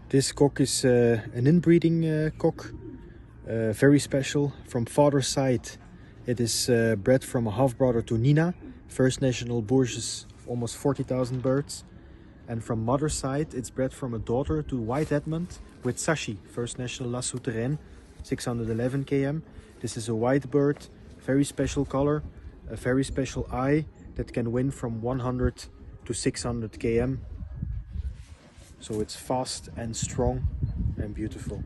This cock is an inbreeding cock, very special. From father's side, it is bred from a half-brother to Nina, first national bourgeois of almost 40,000 birds. And from mother's side, it's bred from a daughter to White Edmund with Sashi, first national La Souterraine, 611 km. This is a white bird, very special color, a very special eye that can win from 100 to 600 km. So it's fast and strong and beautiful.